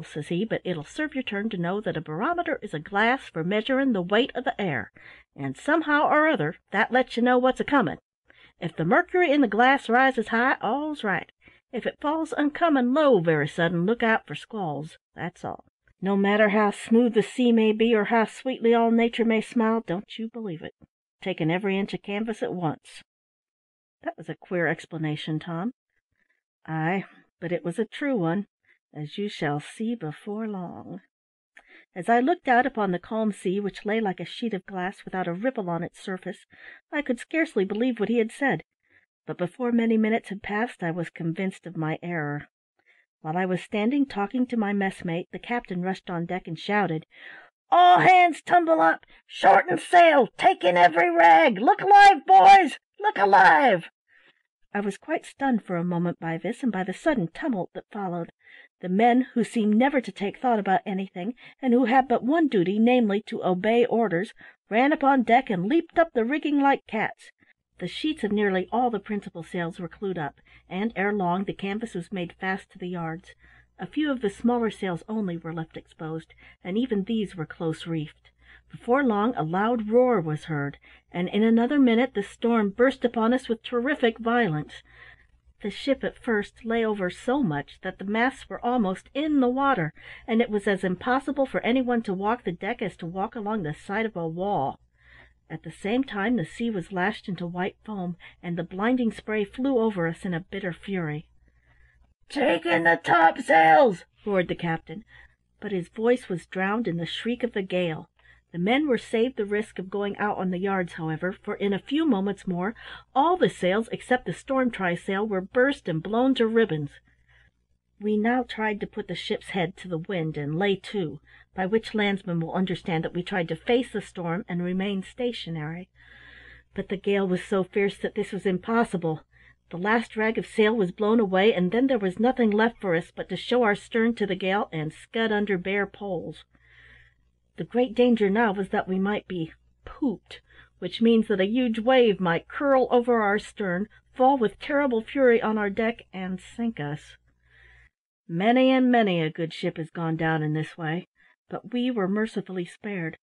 says he, but it'll serve your turn to know that a barometer is a glass for measuring the weight of the air, and somehow or other that lets you know what's a-comin'. If the mercury in the glass rises high, all's right. If it falls uncommon low very sudden, look out for squalls, that's all. No matter how smooth the sea may be, or how sweetly all nature may smile, don't you believe it. Taking every inch of canvas at once." That was a queer explanation, Tom. "Ay, but it was a true one, as you shall see before long." As I looked out upon the calm sea, which lay like a sheet of glass without a ripple on its surface, I could scarcely believe what he had said, but before many minutes had passed I was convinced of my error. While I was standing talking to my messmate, the captain rushed on deck and shouted, "All hands tumble up! Shorten sail! Take in every rag! Look alive, boys! Look alive!" I was quite stunned for a moment by this, and by the sudden tumult that followed. The men, who seemed never to take thought about anything, and who had but one duty, namely, to obey orders, ran upon deck and leaped up the rigging like cats. The sheets of nearly all the principal sails were clewed up, and ere long the canvas was made fast to the yards. A few of the smaller sails only were left exposed, and even these were close reefed. Before long a loud roar was heard, and in another minute the storm burst upon us with terrific violence. The ship at first lay over so much that the masts were almost in the water, and it was as impossible for any one to walk the deck as to walk along the side of a wall. At the same time the sea was lashed into white foam, and the blinding spray flew over us in a bitter fury. "Take in the topsails!" roared the captain, but his voice was drowned in the shriek of the gale. The men were saved the risk of going out on the yards, however, for in a few moments more all the sails except the storm trysail were burst and blown to ribbons. We now tried to put the ship's head to the wind and lay to, by which landsmen will understand that we tried to face the storm and remain stationary. But the gale was so fierce that this was impossible. The last rag of sail was blown away, and then there was nothing left for us but to show our stern to the gale and scud under bare poles. The great danger now was that we might be pooped, which means that a huge wave might curl over our stern, fall with terrible fury on our deck, and sink us. Many and many a good ship has gone down in this way, but we were mercifully spared.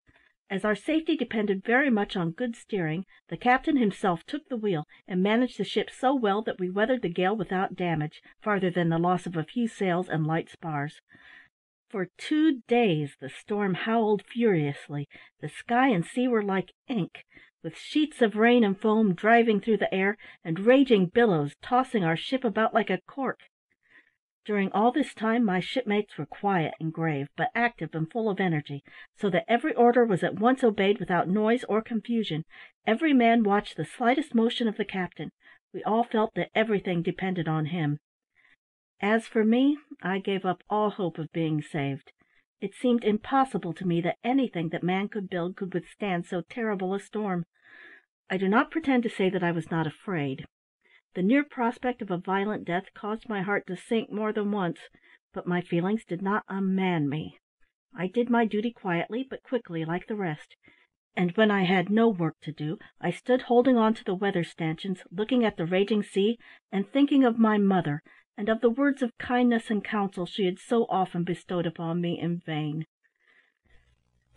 As our safety depended very much on good steering, the captain himself took the wheel, and managed the ship so well that we weathered the gale without damage, farther than the loss of a few sails and light spars. For 2 days the storm howled furiously. The sky and sea were like ink, with sheets of rain and foam driving through the air, and raging billows tossing our ship about like a cork. During all this time my shipmates were quiet and grave, but active and full of energy, so that every order was at once obeyed without noise or confusion. Every man watched the slightest motion of the captain. We all felt that everything depended on him. As for me, I gave up all hope of being saved. It seemed impossible to me that anything that man could build could withstand so terrible a storm. I do not pretend to say that I was not afraid. The near prospect of a violent death caused my heart to sink more than once, but my feelings did not unman me. I did my duty quietly but quickly like the rest, and when I had no work to do, I stood holding on to the weather stanchions, looking at the raging sea, and thinking of my mother, and of the words of kindness and counsel she had so often bestowed upon me in vain.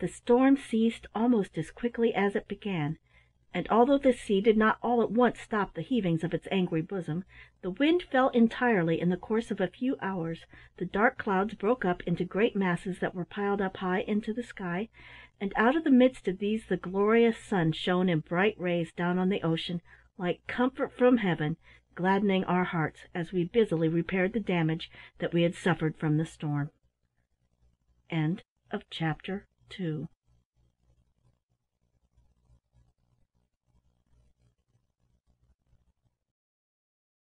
The storm ceased almost as quickly as it began, and although the sea did not all at once stop the heavings of its angry bosom, the wind fell entirely in the course of a few hours, the dark clouds broke up into great masses that were piled up high into the sky, and out of the midst of these the glorious sun shone in bright rays down on the ocean, like comfort from heaven, gladdening our hearts as we busily repaired the damage that we had suffered from the storm. Chapter 2